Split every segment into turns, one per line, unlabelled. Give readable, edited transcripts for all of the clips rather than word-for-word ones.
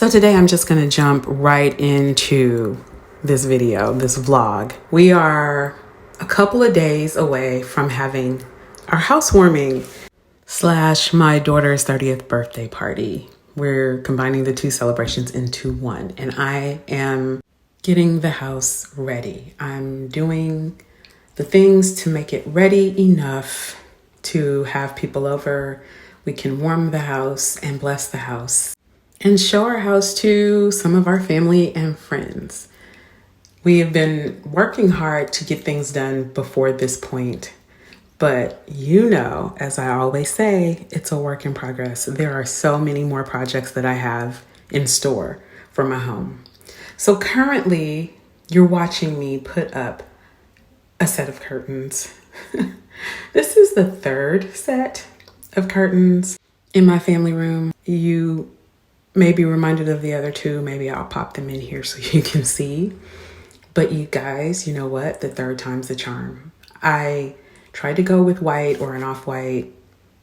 So today I'm just gonna jump right into this video, this vlog. We are a couple of days away from having our housewarming / my daughter's 30th birthday party. We're combining the two celebrations into one, and I am getting the house ready. I'm doing the things to make it ready enough to have people over. We can warm the house and bless the house and show our house to some of our family and friends. We have been working hard to get things done before this point, but as I always say, it's a work in progress. There are so many more projects that I have in store for my home. So currently, you're watching me put up a set of curtains. This is the third set of curtains in my family room. You may be reminded of the other two. Maybe I'll pop them in here so you can see. But you guys, you know what? The third time's the charm. I tried to go with white or an off-white.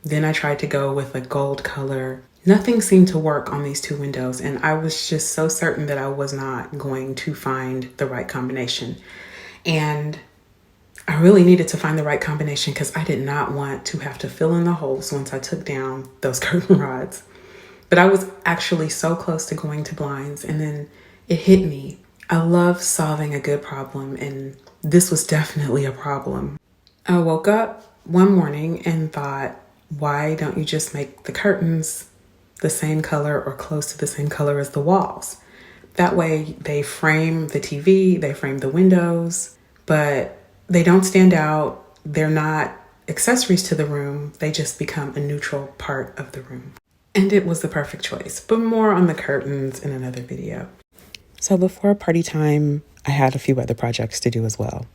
Then I tried to go with a gold color. Nothing seemed to work on these two windows, and I was just so certain that I was not going to find the right combination. And I really needed to find the right combination because I did not want to have to fill in the holes once I took down those curtain rods. But I was actually so close to going to blinds, and then it hit me. I love solving a good problem, and this was definitely a problem. I woke up one morning and thought, why don't you just make the curtains the same color or close to the same color as the walls? That way they frame the TV, they frame the windows, but they don't stand out. They're not accessories to the room. They just become a neutral part of the room. And it was the perfect choice, but more on the curtains in another video. So before party time, I had a few other projects to do as well,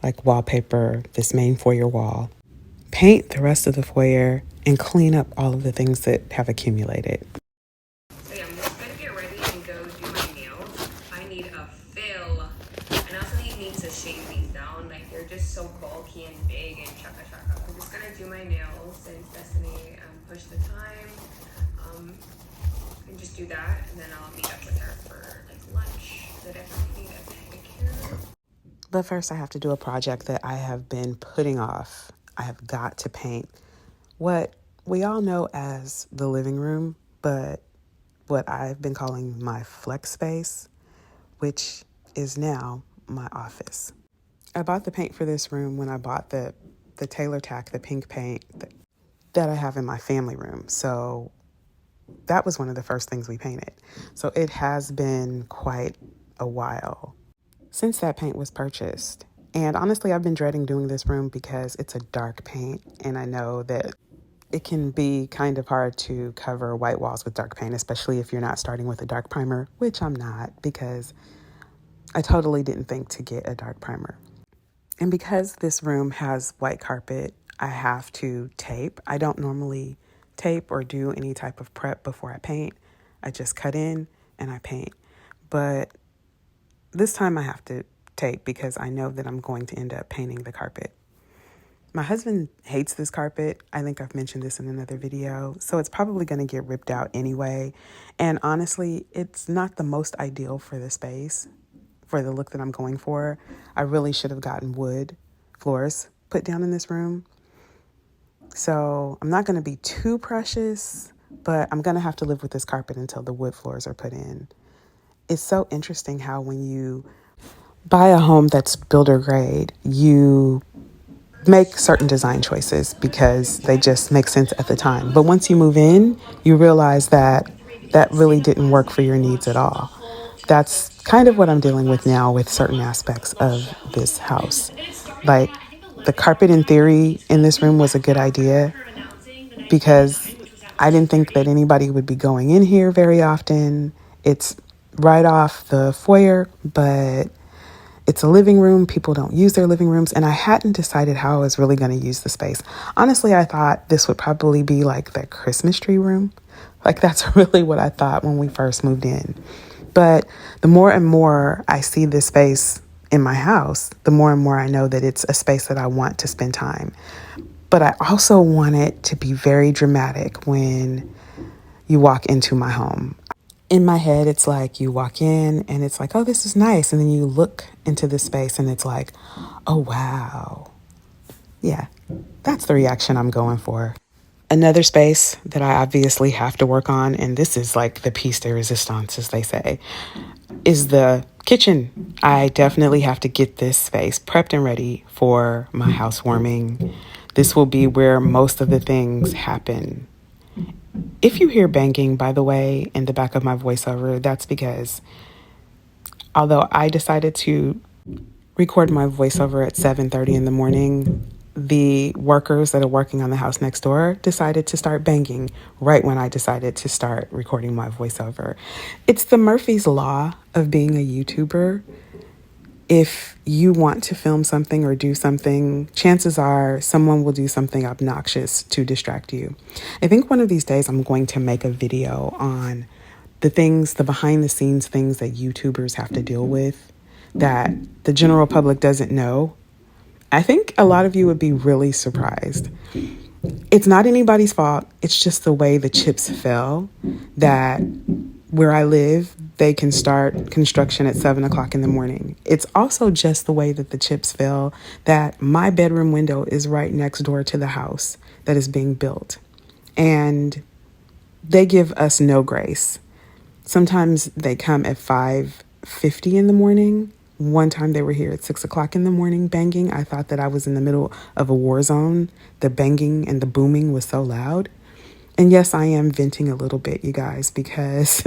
like wallpaper this main foyer wall, paint the rest of the foyer, and clean up all of the things that have accumulated.
So yeah, I'm just gonna get ready and go do my nails. I need a fill, and I also need to shave these down. Like they're just so bulky and big and chaka chaka. I'm just gonna do my nails since Destiny pushed the time. And just do that, and then I'll meet up with her for like lunch. That I need a pedicure.
But first I have to do a project that I have been putting off. I have got to paint what we all know as the living room, but what I've been calling my flex space, which is now my office. I bought the paint for this room when I bought the Taylor Tack, the pink paint that I have in my family room. So that was one of the first things we painted. So it has been quite a while since that paint was purchased. And honestly, I've been dreading doing this room because it's a dark paint. And I know that it can be kind of hard to cover white walls with dark paint, especially if you're not starting with a dark primer, which I'm not, because I totally didn't think to get a dark primer. And because this room has white carpet, I have to tape. I don't normally tape or do any type of prep before I paint. I just cut in and I paint. But this time I have to tape because I know that I'm going to end up painting the carpet. My husband hates this carpet. I think I've mentioned this in another video. So it's probably going to get ripped out anyway. And honestly, it's not the most ideal for the space, for the look that I'm going for. I really should have gotten wood floors put down in this room. So I'm not going to be too precious, but I'm going to have to live with this carpet until the wood floors are put in. It's so interesting how when you buy a home that's builder grade, you make certain design choices because they just make sense at the time. But once you move in, you realize that that really didn't work for your needs at all. That's kind of what I'm dealing with now with certain aspects of this house. Like the carpet in theory in this room was a good idea because I didn't think that anybody would be going in here very often. It's right off the foyer, but it's a living room. People don't use their living rooms. And I hadn't decided how I was really going to use the space. Honestly, I thought this would probably be like the Christmas tree room. Like that's really what I thought when we first moved in. But the more and more I see this space in my house, the more and more I know that it's a space that I want to spend time. But I also want it to be very dramatic when you walk into my home. In my head, it's like you walk in and it's like, oh, this is nice. And then you look into the space and it's like, oh, wow. Yeah, that's the reaction I'm going for. Another space that I obviously have to work on, and this is like the piece de resistance, as they say, is the kitchen. I definitely have to get this space prepped and ready for my housewarming. This will be where most of the things happen. If you hear banging, by the way, in the back of my voiceover, that's because although I decided to record my voiceover at 7:30 in the morning, the workers that are working on the house next door decided to start banging right when I decided to start recording my voiceover. It's the Murphy's Law of being a YouTuber. If you want to film something or do something, chances are someone will do something obnoxious to distract you. I think one of these days I'm going to make a video on the behind the scenes things that YouTubers have to deal with that the general public doesn't know. I think a lot of you would be really surprised. It's not anybody's fault. It's just the way the chips fell that where I live, they can start construction at 7 o'clock in the morning. It's also just the way that the chips fell that my bedroom window is right next door to the house that is being built. And they give us no grace. Sometimes they come at 5:50 in the morning. One time they were here at 6 o'clock in the morning banging. I thought that I was in the middle of a war zone. The banging and the booming was so loud. And yes, I am venting a little bit, you guys, because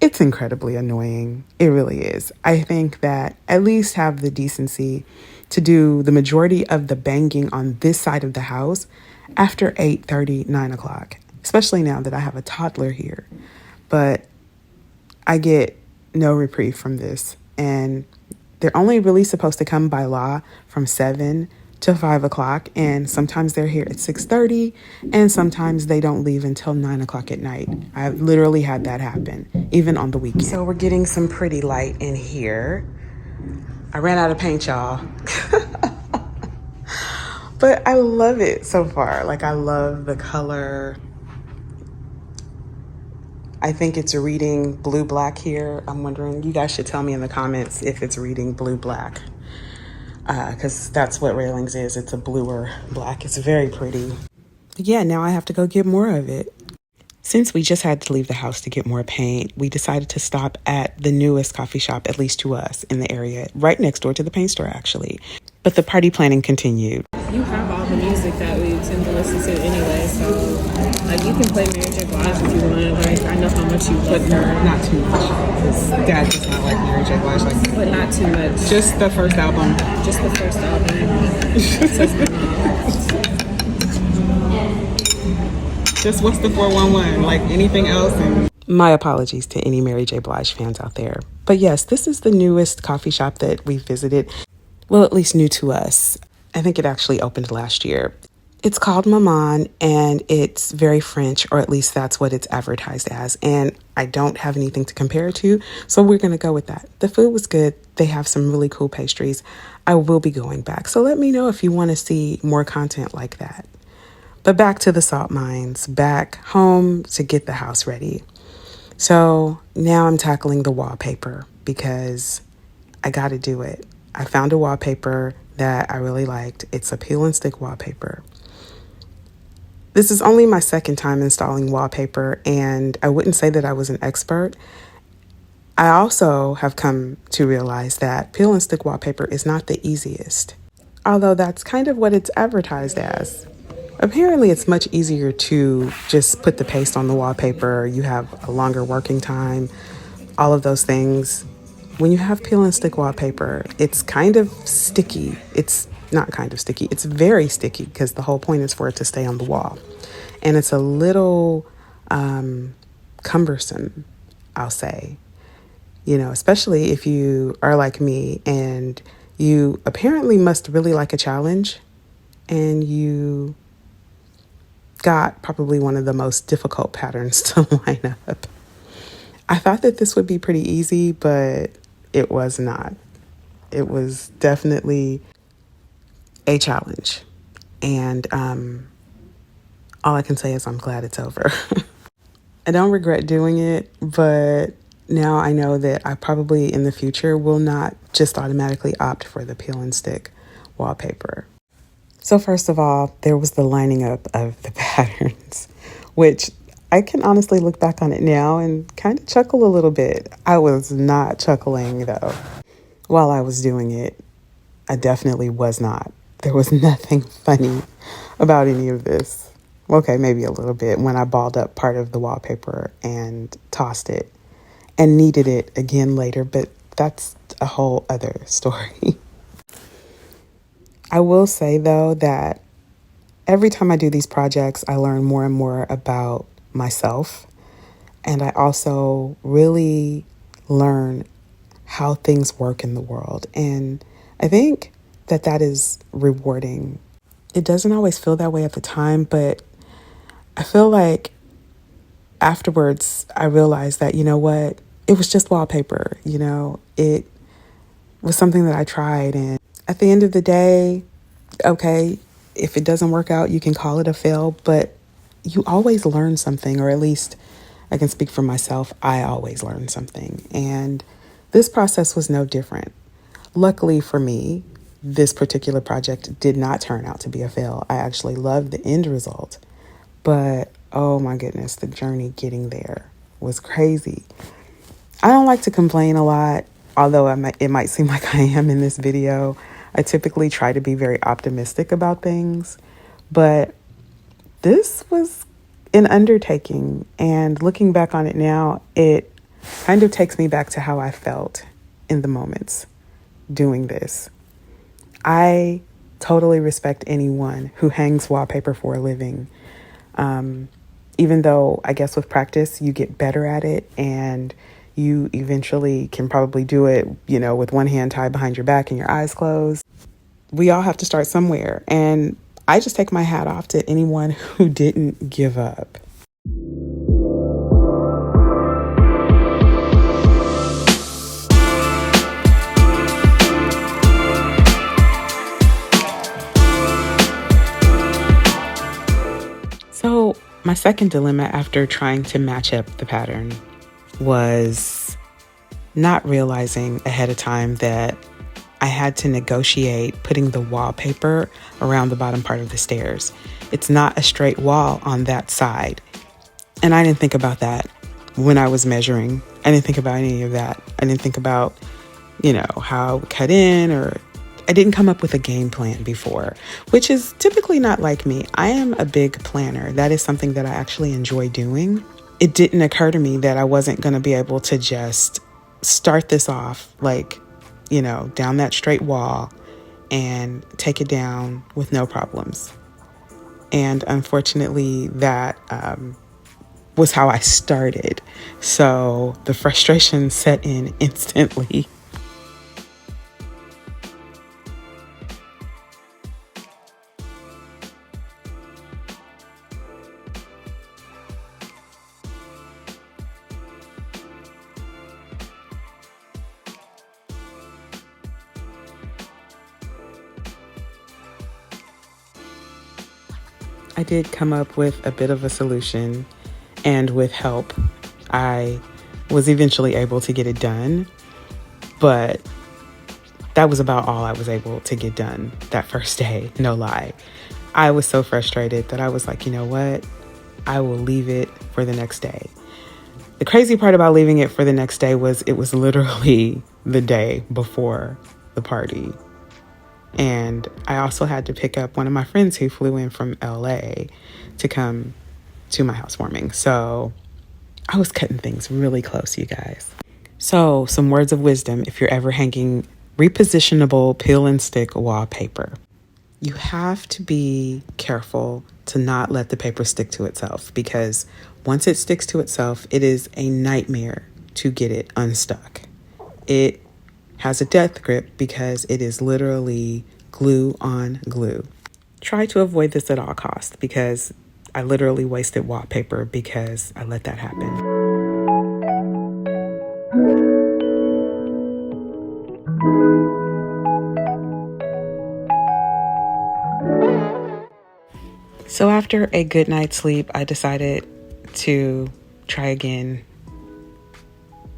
it's incredibly annoying. It really is. I think that at least have the decency to do the majority of the banging on this side of the house after 8:30, 9 o'clock, especially now that I have a toddler here. But I get no reprieve from this. And they're only really supposed to come by law from 7 to 5 o'clock. And sometimes they're here at 6:30 and sometimes they don't leave until 9 o'clock at night. I've literally had that happen, even on the weekend. So we're getting some pretty light in here. I ran out of paint, y'all. But I love it so far. Like, I love the color. I think it's reading blue-black here. I'm wondering, you guys should tell me in the comments if it's reading blue-black. Because that's what railings is. It's a bluer black. It's very pretty. But yeah, now I have to go get more of it. Since we just had to leave the house to get more paint, we decided to stop at the newest coffee shop, at least to us, in the area, right next door to the paint store, actually. But the party planning continued.
You have all the music that we tend to listen to anyway, so like you can play Mary J. Blige if you want. Like I know how much you love her.
Not too much, because Dad does not like Mary J. Blige like that.
But not too much.
Just the first album.
Just the first album. Says my mom.
Just what's the 411? Like anything else? And my apologies to any Mary J. Blige fans out there. But yes, this is the newest coffee shop that we visited. Well, at least new to us. I think it actually opened last year. It's called Maman, and it's very French, or at least that's what it's advertised as. And I don't have anything to compare it to, so we're going to go with that. The food was good. They have some really cool pastries. I will be going back. So let me know if you want to see more content like that. But back to the salt mines, back home to get the house ready. So now I'm tackling the wallpaper because I got to do it. I found a wallpaper that I really liked. It's a peel and stick wallpaper. This is only my second time installing wallpaper, and I wouldn't say that I was an expert. I also have come to realize that peel and stick wallpaper is not the easiest, although that's kind of what it's advertised as. Apparently, it's much easier to just put the paste on the wallpaper. You have a longer working time, all of those things. When you have peel and stick wallpaper, it's kind of sticky. It's not kind of sticky. It's very sticky because the whole point is for it to stay on the wall. And it's a little cumbersome, I'll say. You know, especially if you are like me and you apparently must really like a challenge and you got probably one of the most difficult patterns to line up. I thought that this would be pretty easy, but it was not. It was definitely a challenge. And all I can say is I'm glad it's over. I don't regret doing it, but now I know that I probably in the future will not just automatically opt for the peel and stick wallpaper. So first of all, there was the lining up of the patterns, which I can honestly look back on it now and kind of chuckle a little bit. I was not chuckling though. While I was doing it, I definitely was not. There was nothing funny about any of this. Okay, maybe a little bit when I balled up part of the wallpaper and tossed it and kneaded it again later, but that's a whole other story. I will say though that every time I do these projects, I learn more and more about myself. And I also really learn how things work in the world. And I think that that is rewarding. It doesn't always feel that way at the time, but I feel like afterwards I realized that, you know what, it was just wallpaper. It was something that I tried. And at the end of the day, okay, if it doesn't work out, you can call it a fail, but you always learn something, or at least I can speak for myself. I always learn something. And this process was no different. Luckily for me, this particular project did not turn out to be a fail. I actually loved the end result, but oh my goodness, the journey getting there was crazy. I don't like to complain a lot, although it might seem like I am in this video. I typically try to be very optimistic about things, but this was an undertaking. And looking back on it now, it kind of takes me back to how I felt in the moments doing this. I totally respect anyone who hangs wallpaper for a living. Even though I guess with practice, you get better at it and you eventually can probably do it, with one hand tied behind your back and your eyes closed. We all have to start somewhere. And I just take my hat off to anyone who didn't give up. So my second dilemma after trying to match up the pattern was not realizing ahead of time that I had to negotiate putting the wallpaper around the bottom part of the stairs. It's not a straight wall on that side. And I didn't think about that when I was measuring. I didn't think about any of that. I didn't think about, how it cut in, or I didn't come up with a game plan before, which is typically not like me. I am a big planner. That is something that I actually enjoy doing. It didn't occur to me that I wasn't going to be able to just start this off down that straight wall and take it down with no problems. And unfortunately, that was how I started. So the frustration set in instantly. I did come up with a bit of a solution, and with help, I was eventually able to get it done. But that was about all I was able to get done that first day, no lie. I was so frustrated that I was like, you know what? I will leave it for the next day. The crazy part about leaving it for the next day was it was literally the day before the party. And I also had to pick up one of my friends who flew in from LA to come to my housewarming. So I was cutting things really close, you guys. So some words of wisdom if you're ever hanging repositionable peel and stick wallpaper. You have to be careful to not let the paper stick to itself, because once it sticks to itself, it is a nightmare to get it unstuck. It has a death grip because it is literally glue on glue. Try to avoid this at all costs, because I literally wasted wallpaper because I let that happen. So after a good night's sleep, I decided to Try again.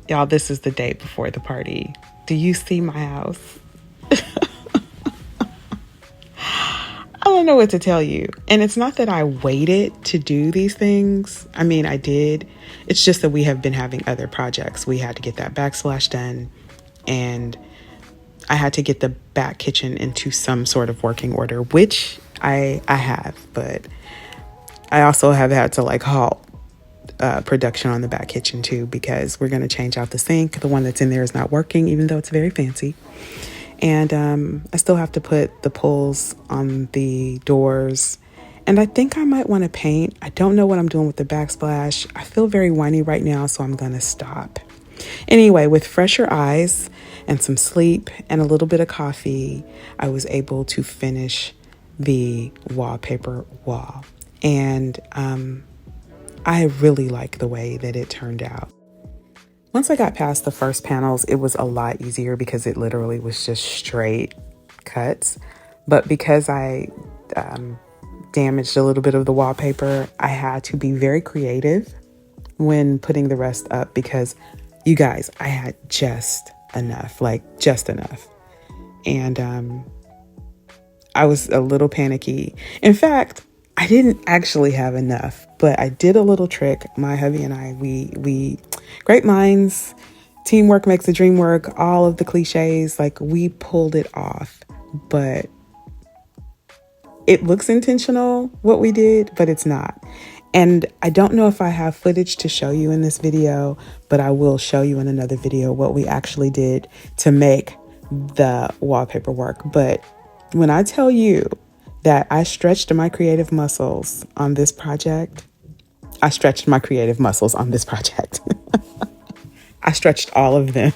Y'all, this is the day before the party. Do you see my house? I don't know what to tell you. And it's not that I waited to do these things. I mean, I did. It's just that we have been having other projects. We had to get that backsplash done, and I had to get the back kitchen into some sort of working order, which I have, but I also have had to like halt production on the back kitchen too, because we're going to change out the sink. The one that's in there is not working, even though it's very fancy. And I still have to put the pulls on the doors. And I think I might want to paint. I don't know what I'm doing with the backsplash. I feel very whiny right now, so I'm going to stop. Anyway, with fresher eyes and some sleep and a little bit of coffee, I was able to finish the wallpaper wall. And I really like the way that it turned out. Once I got past the first panels, it was a lot easier because it literally was just straight cuts. But because I damaged a little bit of the wallpaper, I had to be very creative when putting the rest up, because you guys, I had just enough. And I was a little panicky. In fact, I didn't actually have enough, but I did a little trick. My hubby and I, we great minds, teamwork makes the dream work, all of the cliches, like we pulled it off. But it looks intentional what we did, but it's not. And I don't know if I have footage to show you in this video, but I will show you in another video what we actually did to make the wallpaper work. But when I tell you that I stretched my creative muscles on this project, I stretched all of them.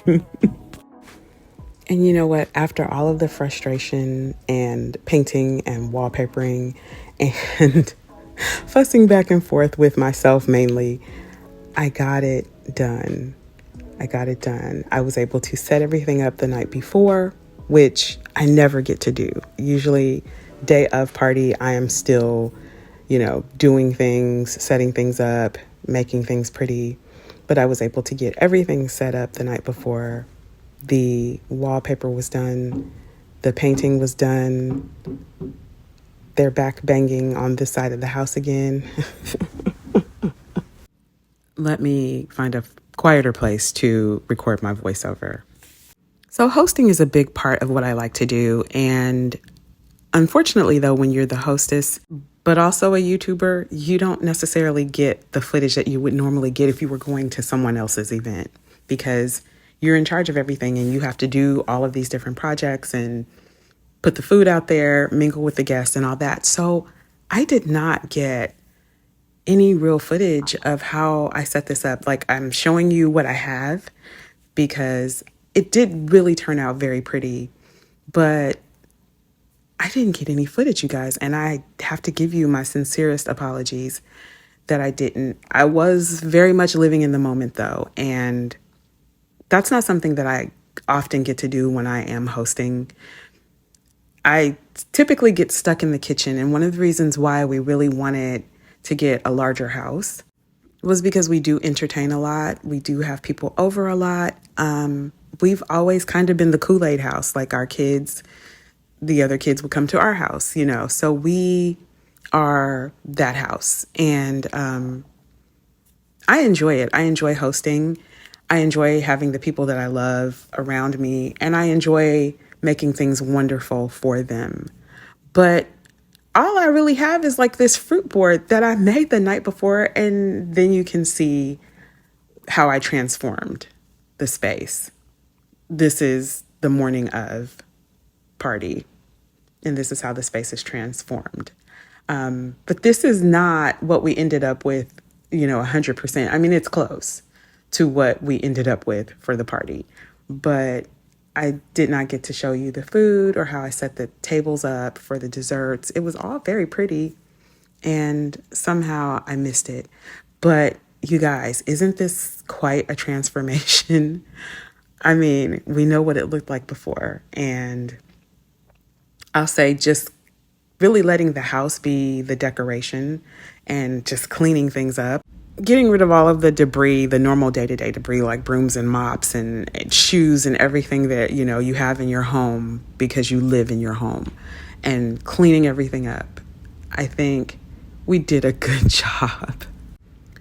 And you know what? After all of the frustration and painting and wallpapering and fussing back and forth with myself mainly, I got it done. I was able to set everything up the night before, which I never get to do. Usually day of party, I am still, doing things, setting things up, making things pretty. But I was able to get everything set up the night before. The wallpaper was done. The painting was done. They're back banging on this side of the house again. Let me find a quieter place to record my voiceover. So hosting is a big part of what I like to do. And unfortunately, though, when you're the hostess, but also a YouTuber, you don't necessarily get the footage that you would normally get if you were going to someone else's event, because you're in charge of everything and you have to do all of these different projects and put the food out there, mingle with the guests and all that. So I did not get any real footage of how I set this up. Like, I'm showing you what I have because it did really turn out very pretty, but I didn't get any footage, you guys. And I have to give you my sincerest apologies that I didn't. I was very much living in the moment though. And that's not something that I often get to do when I am hosting. I typically get stuck in the kitchen. And one of the reasons why we really wanted to get a larger house was because we do entertain a lot. We do have people over a lot. We've always kind of been the Kool-Aid house. Like, our kids, the other kids would come to our house, so we are that house. And I enjoy it. I enjoy hosting. I enjoy having the people that I love around me, and I enjoy making things wonderful for them. But all I really have is like this fruit board that I made the night before, and then you can see how I transformed the space. This is the morning of party, and this is how the space is transformed. But this is not what we ended up with, 100%. I mean, it's close to what we ended up with for the party, but I did not get to show you the food or how I set the tables up for the desserts. It was all very pretty, and somehow I missed it. But you guys, isn't this quite a transformation? I mean, we know what it looked like before, and I'll say just really letting the house be the decoration and just cleaning things up. getting rid of all of the debris, the normal day-to-day debris like brooms and mops and shoes and everything that, you know, you have in your home because you live in your home, and cleaning everything up. I think we did a good job.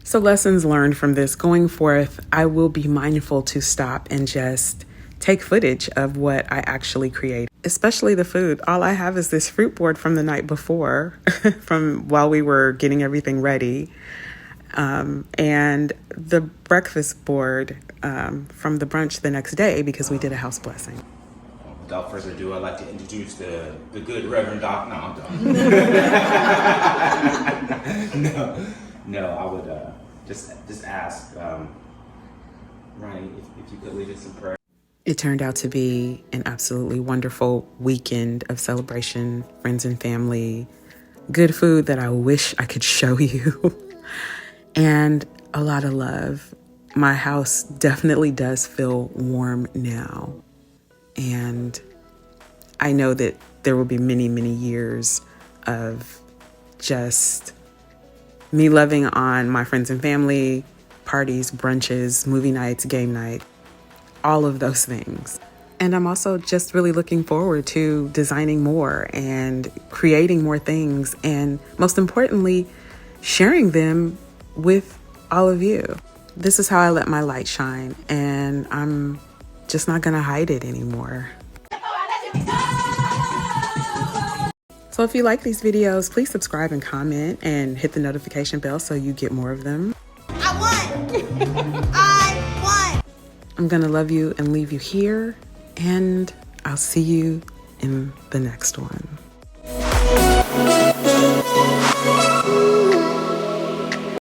So lessons learned from this. Going forth, I will be mindful to stop and just take footage of what I actually create, especially the food. All I have is this fruit board from the night before, from while we were getting everything ready, and the breakfast board from the brunch the next day because we did a house blessing.
Without further ado, I'd like to introduce the good Reverend Doc. No, I would just ask Ronnie if you could lead us in prayer.
It turned out to be an absolutely wonderful weekend of celebration, friends and family, good food that I wish I could show you, and a lot of love. My house definitely does feel warm now, and I know that there will be many, many years of just me loving on my friends and family, parties, brunches, movie nights, game night, all of those things. And I'm also just really looking forward to designing more and creating more things, and most importantly, sharing them with all of you. This is how I let my light shine, and I'm just not gonna hide it anymore. So if you like these videos, please subscribe and comment and hit the notification bell so you get more of them. I won! I'm gonna love you and leave you here, and I'll see you in the next one.